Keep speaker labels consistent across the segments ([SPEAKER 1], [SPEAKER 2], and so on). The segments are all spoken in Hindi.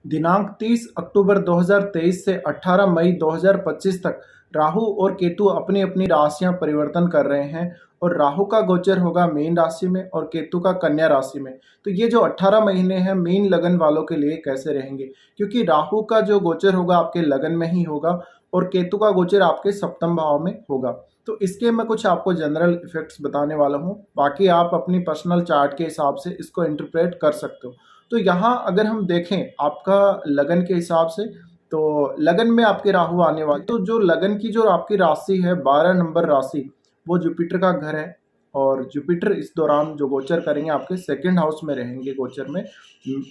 [SPEAKER 1] दिनांक 30 अक्टूबर 2023 से 18 मई 2025 तक राहु और केतु अपनी अपनी राशियां परिवर्तन कर रहे हैं और राहु का गोचर होगा मीन राशि में और केतु का कन्या राशि में। तो ये जो 18 महीने हैं मीन लगन वालों के लिए कैसे रहेंगे, क्योंकि राहु का जो गोचर होगा आपके लगन में ही होगा और केतु का गोचर आपके सप्तम भाव में होगा। तो इसके मैं कुछ आपको जनरल इफेक्ट्स बताने वाला हूँ, बाकी आप अपनी पर्सनल चार्ट के हिसाब से इसको इंटरप्रेट कर सकते हो। तो यहाँ अगर हम देखें आपका लगन के हिसाब से, तो लगन में आपके राहु आने वाले, तो जो लगन की जो आपकी राशि है 12 नंबर राशि, वो जुपिटर का घर है और जुपिटर इस दौरान जो गोचर करेंगे आपके सेकंड हाउस में रहेंगे, गोचर में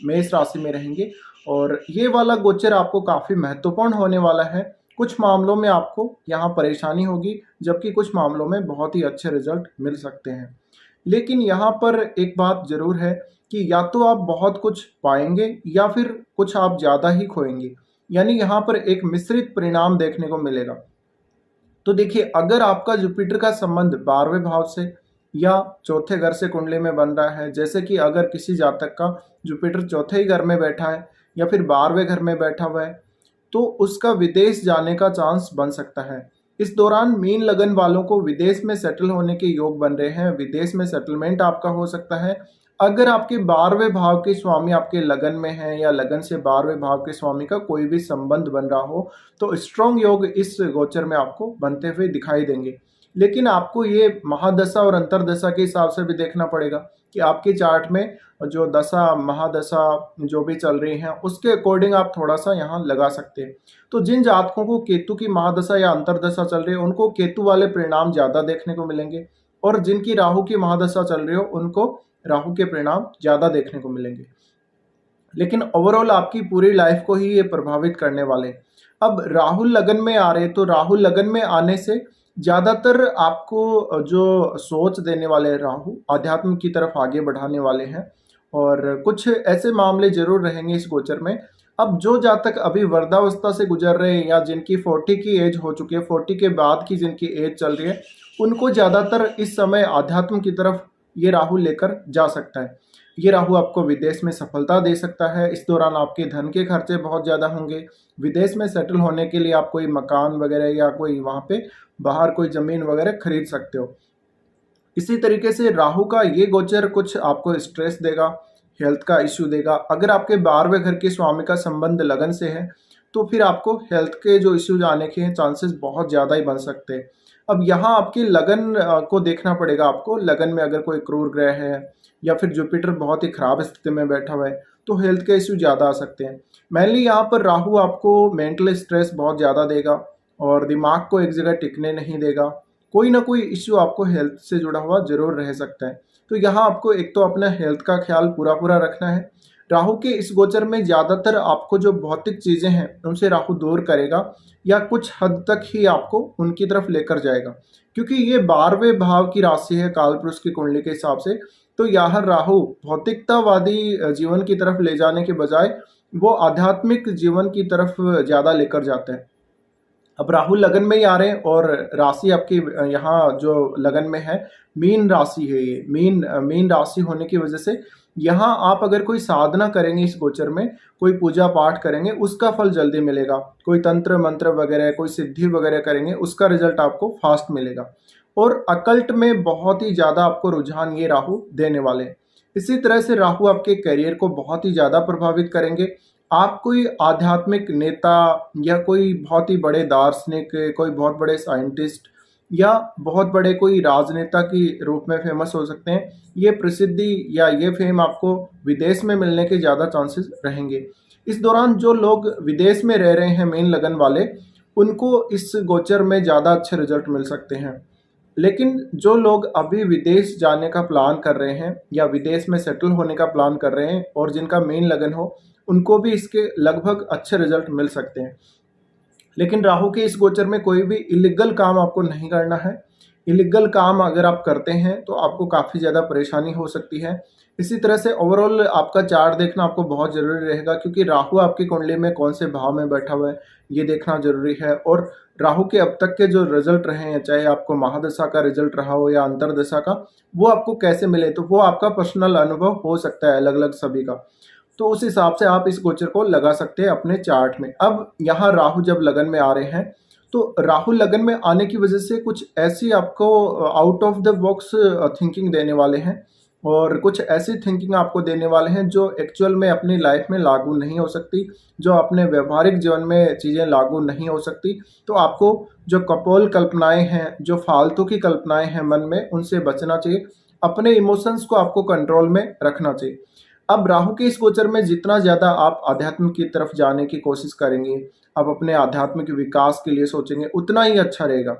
[SPEAKER 1] मेष राशि में रहेंगे। और ये वाला गोचर आपको काफ़ी महत्वपूर्ण होने वाला है। कुछ मामलों में आपको यहाँ परेशानी होगी, जबकि कुछ मामलों में बहुत ही अच्छे रिजल्ट मिल सकते हैं। लेकिन यहाँ पर एक बात जरूर है कि या तो आप बहुत कुछ पाएंगे या फिर कुछ आप ज़्यादा ही खोएंगे, यानी यहाँ पर एक मिश्रित परिणाम देखने को मिलेगा। तो देखिए, अगर आपका जुपिटर का संबंध 12वें भाव से या चौथे घर से कुंडली में बन रहा है, जैसे कि अगर किसी जातक का जुपिटर चौथे ही घर में बैठा है या फिर 12वें घर में बैठा हुआ है, तो उसका विदेश जाने का चांस बन सकता है। इस दौरान मीन लगन वालों को विदेश में सेटल होने के योग बन रहे हैं, विदेश में सेटलमेंट आपका हो सकता है। अगर आपके 12वें भाव के स्वामी आपके लगन में है या लगन से 12वें भाव के स्वामी का कोई भी संबंध बन रहा हो, तो स्ट्रॉन्ग योग इस गोचर में आपको बनते हुए दिखाई देंगे। लेकिन आपको ये महादशा और अंतरदशा के हिसाब से भी देखना पड़ेगा कि आपके चार्ट में जो दशा महादशा जो भी चल रही हैं उसके अकॉर्डिंग आप थोड़ा सा यहाँ लगा सकते हैं। तो जिन जातकों को केतु की महादशा या अंतरदशा चल रही है उनको केतु वाले परिणाम ज़्यादा देखने को मिलेंगे, और जिनकी राहु की महादशा चल रही हो उनको राहु के परिणाम ज़्यादा देखने को मिलेंगे। लेकिन ओवरऑल आपकी पूरी लाइफ को ही ये प्रभावित करने वाले। अब राहु लगन में आ रहे, तो राहु लगन में आने से ज़्यादातर आपको जो सोच देने वाले राहु आध्यात्म की तरफ आगे बढ़ाने वाले हैं, और कुछ ऐसे मामले जरूर रहेंगे इस गोचर में। अब जो जातक अभी वृद्धावस्था से गुजर रहे हैं या जिनकी 40 की एज हो चुकी है, 40 के बाद की जिनकी एज चल रही है, उनको ज़्यादातर इस समय आध्यात्म की तरफ ये राहु लेकर जा सकता है। ये राहु आपको विदेश में सफलता दे सकता है। इस दौरान आपके धन के खर्चे बहुत ज़्यादा होंगे। विदेश में सेटल होने के लिए आप कोई मकान वगैरह या कोई वहाँ पे बाहर कोई ज़मीन वगैरह खरीद सकते हो। इसी तरीके से राहु का ये गोचर कुछ आपको स्ट्रेस देगा, हेल्थ का इश्यू देगा। अगर आपके 12वें घर के स्वामी का संबंध लगन से है, तो फिर आपको हेल्थ के जो इश्यूज आने के चांसेस बहुत ज़्यादा ही बन सकते हैं। अब यहाँ आपकी लगन को देखना पड़ेगा आपको। लगन में अगर कोई क्रूर ग्रह है या फिर जुपिटर बहुत ही खराब स्थिति में बैठा हुआ है, तो हेल्थ के इश्यू ज़्यादा आ सकते हैं। मेनली यहाँ पर राहु आपको मेंटल स्ट्रेस बहुत ज़्यादा देगा और दिमाग को एक जगह टिकने नहीं देगा। कोई ना कोई इश्यू आपको हेल्थ से जुड़ा हुआ जरूर रह सकता है। तो यहाँ आपको एक तो अपना हेल्थ का ख्याल पूरा पूरा रखना है। राहु के इस गोचर में ज़्यादातर आपको जो भौतिक चीज़ें हैं उनसे राहु दूर करेगा या कुछ हद तक ही आपको उनकी तरफ लेकर जाएगा, क्योंकि ये 12वें भाव की राशि है कालपुरुष की कुंडली के हिसाब से। तो यहाँ राहु भौतिकतावादी जीवन की तरफ ले जाने के बजाय वो आध्यात्मिक जीवन की तरफ ज़्यादा लेकर जाता है। अब राहु लगन में ही आ रहे हैं और राशि आपकी यहाँ जो लगन में है मीन राशि है। ये मीन राशि होने की वजह से यहाँ आप अगर कोई साधना करेंगे इस गोचर में, कोई पूजा पाठ करेंगे, उसका फल जल्दी मिलेगा। कोई तंत्र मंत्र वगैरह कोई सिद्धि वगैरह करेंगे, उसका रिजल्ट आपको फास्ट मिलेगा। और अकल्ट में बहुत ही ज़्यादा आपको रुझान ये राहु देने वाले हैं। इसी तरह से राहु आपके करियर को बहुत ही ज़्यादा प्रभावित करेंगे। आप कोई आध्यात्मिक नेता या कोई बहुत ही बड़े दार्शनिक, कोई बहुत बड़े साइंटिस्ट या बहुत बड़े कोई राजनेता के रूप में फेमस हो सकते हैं। ये प्रसिद्धि या ये फेम आपको विदेश में मिलने के ज़्यादा चांसेस रहेंगे। इस दौरान जो लोग विदेश में रह रहे हैं मीन लगन वाले, उनको इस गोचर में ज़्यादा अच्छे रिजल्ट मिल सकते हैं। लेकिन जो लोग अभी विदेश जाने का प्लान कर रहे हैं या विदेश में सेटल होने का प्लान कर रहे हैं और जिनका मेन लगन हो, उनको भी इसके लगभग अच्छे रिजल्ट मिल सकते हैं। लेकिन राहु के इस गोचर में कोई भी इलीगल काम आपको नहीं करना है। इलीगल काम अगर आप करते हैं तो आपको काफ़ी ज़्यादा परेशानी हो सकती है। इसी तरह से ओवरऑल आपका चार्ट देखना आपको बहुत ज़रूरी रहेगा, क्योंकि राहु आपकी कुंडली में कौन से भाव में बैठा हुआ है ये देखना ज़रूरी है। और राहु के अब तक के जो रिजल्ट रहे हैं, चाहे आपको महादशा का रिजल्ट रहा हो या अंतरदशा का, वो आपको कैसे मिले, तो वो आपका पर्सनल अनुभव हो सकता है अलग अलग सभी का। तो उस हिसाब से आप इस गोचर को लगा सकते हैं अपने चार्ट में। अब यहाँ राहु जब लगन में आ रहे हैं, तो राहु लगन में आने की वजह से कुछ ऐसी आपको out of the box thinking देने वाले हैं, और कुछ ऐसी थिंकिंग आपको देने वाले हैं जो एक्चुअल में अपनी लाइफ में लागू नहीं हो सकती, जो अपने व्यवहारिक जीवन में चीज़ें लागू नहीं हो सकती। तो आपको जो कपोल कल्पनाएं हैं, जो फालतू की कल्पनाएं हैं मन में, उनसे बचना चाहिए। अपने इमोशंस को आपको कंट्रोल में रखना चाहिए। अब राहु के इस गोचर में जितना ज़्यादा आप अध्यात्म की तरफ जाने की कोशिश करेंगे, आप अपने आध्यात्मिक विकास के लिए सोचेंगे, उतना ही अच्छा रहेगा।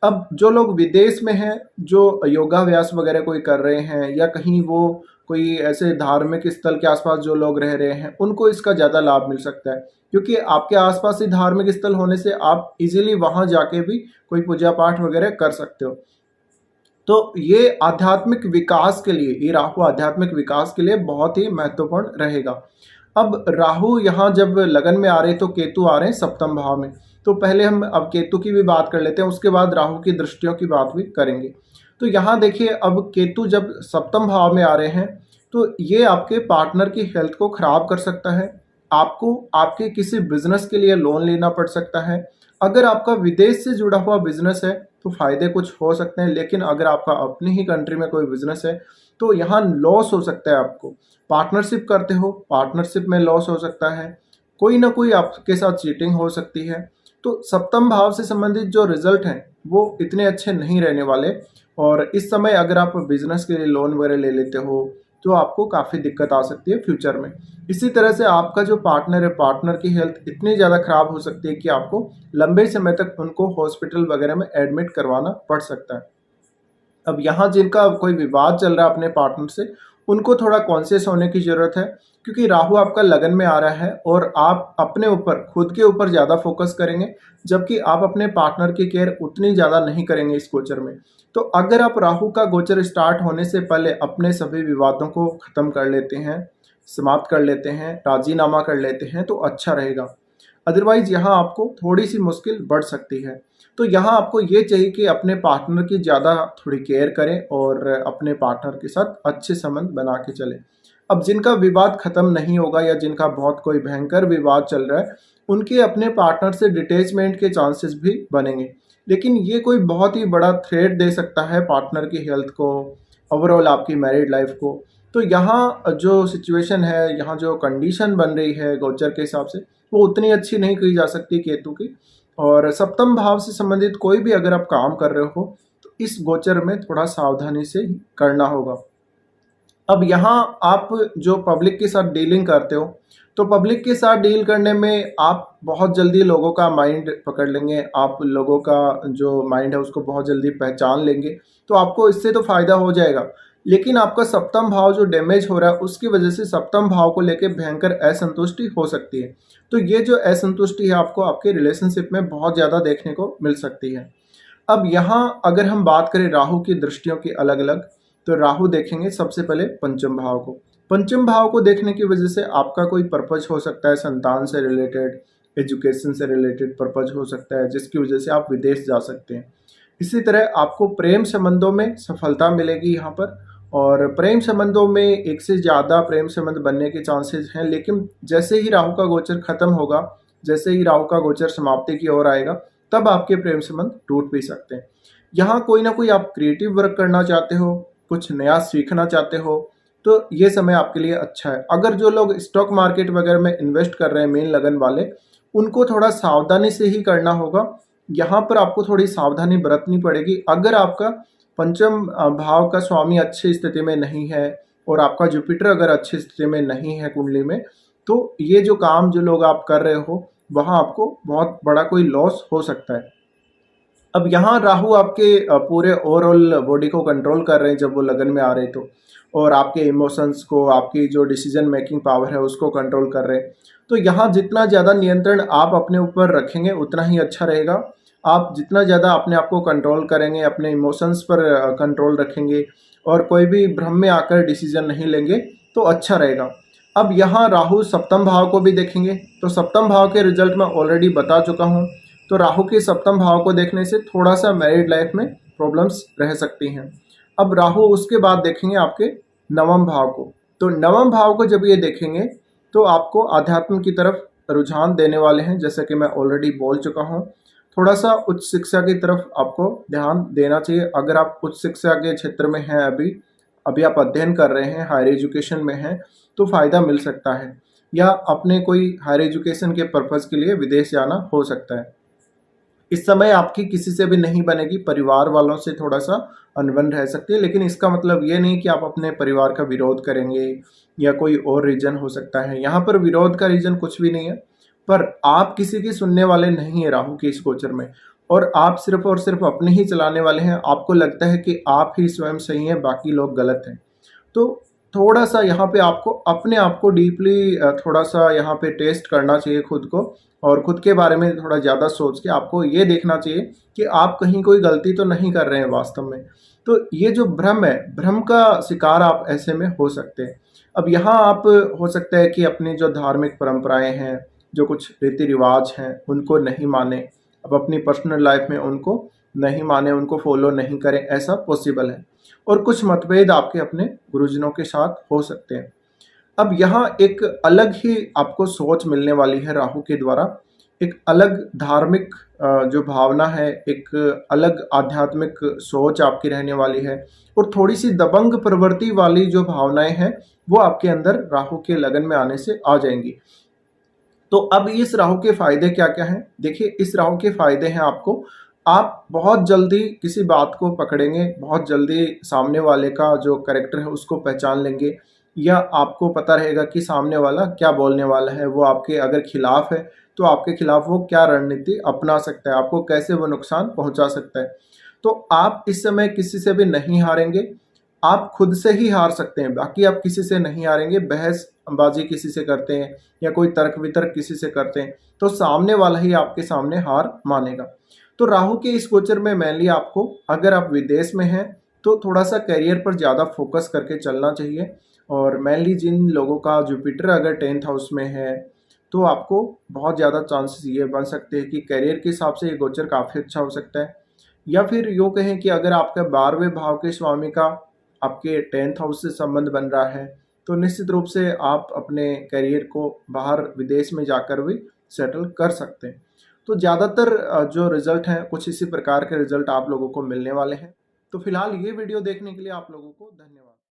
[SPEAKER 1] अब जो लोग विदेश में हैं, जो योगाभ्यास वगैरह कोई कर रहे हैं, या कहीं वो कोई ऐसे धार्मिक स्थल के आसपास जो लोग रह रहे हैं, उनको इसका ज़्यादा लाभ मिल सकता है, क्योंकि आपके आसपास ही धार्मिक स्थल होने से आप इजीली वहाँ जाके भी कोई पूजा पाठ वगैरह कर सकते हो। तो ये आध्यात्मिक विकास के लिए, ये राहु आध्यात्मिक विकास के लिए बहुत ही महत्वपूर्ण रहेगा। अब राहु यहाँ जब लगन में आ रहे तो केतु आ रहे हैं सप्तम भाव में। तो पहले हम अब केतु की भी बात कर लेते हैं, उसके बाद राहु की दृष्टियों की बात भी करेंगे। तो यहाँ देखिए, अब केतु जब सप्तम भाव में आ रहे हैं तो ये आपके पार्टनर की हेल्थ को खराब कर सकता है। आपको आपके किसी बिजनेस के लिए लोन लेना पड़ सकता है। अगर आपका विदेश से जुड़ा हुआ बिजनेस है तो फायदे कुछ हो सकते हैं, लेकिन अगर आपका अपनी ही कंट्री में कोई बिजनेस है तो यहाँ लॉस हो सकता है। आपको पार्टनरशिप करते हो, पार्टनरशिप में लॉस हो सकता है, कोई ना कोई आपके साथ चीटिंग हो सकती है। तो सप्तम भाव से संबंधित जो रिजल्ट हैं वो इतने अच्छे नहीं रहने वाले, और इस समय अगर आप बिजनेस के लिए लोन वगैरह ले लेते हो तो आपको काफ़ी दिक्कत आ सकती है फ्यूचर में। इसी तरह से आपका जो पार्टनर है, पार्टनर की हेल्थ इतनी ज़्यादा खराब हो सकती है कि आपको लंबे समय तक उनको हॉस्पिटल वगैरह में एडमिट करवाना पड़ सकता है। अब यहाँ जिनका कोई विवाद चल रहा है अपने पार्टनर से, उनको थोड़ा कॉन्शियस होने की ज़रूरत है, क्योंकि राहु आपका लगन में आ रहा है और आप अपने ऊपर, खुद के ऊपर ज़्यादा फोकस करेंगे, जबकि आप अपने पार्टनर की केयर उतनी ज़्यादा नहीं करेंगे इस गोचर में। तो अगर आप राहु का गोचर स्टार्ट होने से पहले अपने सभी विवादों को ख़त्म कर लेते हैं, समाप्त कर लेते हैं, राजीनामा कर लेते हैं, तो अच्छा रहेगा। अदरवाइज यहाँ आपको थोड़ी सी मुश्किल बढ़ सकती है। तो यहाँ आपको ये चाहिए कि अपने पार्टनर की ज़्यादा थोड़ी केयर करें और अपने पार्टनर के साथ अच्छे संबंध बना के चलें। अब जिनका विवाद खत्म नहीं होगा या जिनका बहुत कोई भयंकर विवाद चल रहा है, उनके अपने पार्टनर से डिटैचमेंट के चांसेस भी बनेंगे। लेकिन ये कोई बहुत ही बड़ा थ्रेट दे सकता है पार्टनर की हेल्थ को, ओवरऑल आपकी मैरिड लाइफ को। तो यहाँ जो सिचुएशन है, यहाँ जो कंडीशन बन रही है गोचर के हिसाब से, वो उतनी अच्छी नहीं कही जा सकती केतु की। और सप्तम भाव से संबंधित कोई भी अगर आप काम कर रहे हो तो इस गोचर में थोड़ा सावधानी से करना होगा। अब यहाँ आप जो पब्लिक के साथ डीलिंग करते हो, तो पब्लिक के साथ डील करने में आप बहुत जल्दी लोगों का माइंड पकड़ लेंगे, आप लोगों का जो माइंड है उसको बहुत जल्दी पहचान लेंगे, तो आपको इससे तो फ़ायदा हो जाएगा। लेकिन आपका सप्तम भाव जो डैमेज हो रहा है उसकी वजह से सप्तम भाव को लेकर भयंकर असंतुष्टि हो सकती है। तो ये जो असंतुष्टि है आपको आपके रिलेशनशिप में बहुत ज़्यादा देखने को मिल सकती है। अब यहाँ अगर हम बात करें राहु की दृष्टियों की अलग अलग, तो राहु देखेंगे सबसे पहले पंचम भाव को। पंचम भाव को देखने की वजह से आपका कोई पर्पज हो सकता है, संतान से रिलेटेड, एजुकेशन से रिलेटेड पर्पज हो सकता है, जिसकी वजह से आप विदेश जा सकते हैं। इसी तरह आपको प्रेम संबंधों में सफलता मिलेगी यहाँ पर, और प्रेम संबंधों में एक से ज़्यादा प्रेम संबंध बनने के चांसेस हैं। लेकिन जैसे ही राहु का गोचर खत्म होगा, जैसे ही राहु का गोचर समाप्ति की ओर आएगा, तब आपके प्रेम संबंध टूट भी सकते हैं। यहाँ कोई ना कोई आप क्रिएटिव वर्क करना चाहते हो, कुछ नया सीखना चाहते हो, तो ये समय आपके लिए अच्छा है। अगर जो लोग स्टॉक मार्केट वगैरह में इन्वेस्ट कर रहे हैं, मेन लगन वाले, उनको थोड़ा सावधानी से ही करना होगा। यहाँ पर आपको थोड़ी सावधानी बरतनी पड़ेगी। अगर आपका पंचम भाव का स्वामी अच्छी स्थिति में नहीं है और आपका जुपिटर अगर अच्छी स्थिति में नहीं है कुंडली में, तो ये जो काम जो लोग आप कर रहे हो वहाँ आपको बहुत बड़ा कोई लॉस हो सकता है। अब यहाँ राहु आपके पूरे ओवरऑल बॉडी को कंट्रोल कर रहे हैं जब वो लगन में आ रहे तो, और आपके इमोशंस को, आपकी जो डिसीजन मेकिंग पावर है उसको कंट्रोल कर रहे हैं। तो यहाँ जितना ज़्यादा नियंत्रण आप अपने ऊपर रखेंगे उतना ही अच्छा रहेगा। आप जितना ज़्यादा अपने आप को कंट्रोल करेंगे, अपने इमोशंस पर कंट्रोल रखेंगे और कोई भी भ्रम में आकर डिसीजन नहीं लेंगे, तो अच्छा रहेगा। अब यहाँ राहु सप्तम भाव को भी देखेंगे, तो सप्तम भाव के रिजल्ट मैं ऑलरेडी बता चुका हूँ। तो राहु के सप्तम भाव को देखने से थोड़ा सा मैरिड लाइफ में प्रॉब्लम्स रह सकती हैं। अब राहु उसके बाद देखेंगे आपके नवम भाव को। तो नवम भाव को जब ये देखेंगे तो आपको अध्यात्म की तरफ रुझान देने वाले हैं, जैसा कि मैं ऑलरेडी बोल चुका हूँ। थोड़ा-सा उच्च शिक्षा की तरफ आपको ध्यान देना चाहिए। अगर आप उच्च शिक्षा के क्षेत्र में हैं अभी, अभी आप अध्ययन कर रहे हैं, हायर एजुकेशन में हैं, तो फ़ायदा मिल सकता है। या अपने कोई हायर एजुकेशन के पर्पज़ के लिए विदेश जाना हो सकता है। इस समय आपकी किसी से भी नहीं बनेगी, परिवार वालों से थोड़ा-सा अनबन रह सकती है, लेकिन इसका मतलब ये नहीं कि आप अपने परिवार का विरोध करेंगे या कोई और रीज़न हो सकता है। यहाँ पर विरोध का रीज़न कुछ भी नहीं है, पर आप किसी की सुनने वाले नहीं हैं राहु के इस गोचर में, और आप सिर्फ़ और सिर्फ़ अपने ही चलाने वाले हैं। आपको लगता है कि आप ही स्वयं सही हैं, बाकी लोग गलत हैं। तो थोड़ा-सा यहाँ पे आपको अपने आप को डीपली थोड़ा-सा यहाँ पे टेस्ट करना चाहिए खुद को, और खुद के बारे में थोड़ा ज़्यादा सोच के आपको ये देखना चाहिए कि आप कहीं कोई गलती तो नहीं कर रहे हैं वास्तव में। तो ये जो भ्रम है, भ्रम का शिकार आप ऐसे में हो सकते हैं। अब यहाँ आप हो सकता है कि अपनी जो धार्मिक परंपराएँ हैं, जो कुछ रीति-रिवाज हैं, उनको नहीं मानें। अब अपनी पर्सनल लाइफ़ में उनको नहीं मानें, उनको फ़ॉलो नहीं करें, ऐसा पॉसिबल है। और कुछ मतभेद आपके अपने गुरुजनों के साथ हो सकते हैं। अब यहाँ एक अलग ही आपको सोच मिलने वाली है राहु के द्वारा, एक अलग धार्मिक जो भावना है, एक अलग आध्यात्मिक सोच आपकी रहने वाली है, और थोड़ी-सी दबंग प्रवृत्ति वाली जो भावनाएँ हैं, वो आपके अंदर राहु के लगन में आने से आ जाएँगी। तो अब इस राहु के फ़ायदे क्या-क्या हैं? देखिए, इस राहु के फ़ायदे हैं आपको, आप बहुत जल्दी किसी बात को पकड़ेंगे, बहुत जल्दी सामने वाले का जो कैरेक्टर है उसको पहचान लेंगे, या आपको पता रहेगा कि सामने वाला क्या बोलने वाला है। वो आपके अगर खिलाफ है, तो आपके खिलाफ वो क्या रणनीति अपना सकता है, आपको कैसे वो नुकसान पहुँचा सकता है। तो आप इस समय किसी से भी नहीं हारेंगे, आप खुद से ही हार सकते हैं, बाकी आप किसी से नहीं हारेंगे। बहसबाजी किसी से करते हैं या कोई तर्क-वितर्क किसी से करते हैं, तो सामने वाला ही आपके सामने हार मानेगा। तो राहु के इस गोचर में मेनली आपको, अगर आप विदेश में हैं, तो थोड़ा-सा करियर पर ज़्यादा फ़ोकस करके चलना चाहिए, और मेनली जिन लोगों का जुपिटर अगर 10th हाउस में है, तो आपको बहुत ज़्यादा चांसेस ये बन सकते हैं कि करियर के हिसाब से ये गोचर काफ़ी अच्छा हो सकता है। या फिर यूँ कहें कि अगर आपका 12वें भाव के स्वामी का आपके 10th हाउस से संबंध बन रहा है, तो निश्चित रूप से आप अपने करियर को बाहर विदेश में जाकर भी सेटल कर सकते हैं। तो ज़्यादातर जो रिज़ल्ट हैं, कुछ इसी प्रकार के रिज़ल्ट आप लोगों को मिलने वाले हैं। तो फिलहाल ये वीडियो देखने के लिए आप लोगों को धन्यवाद।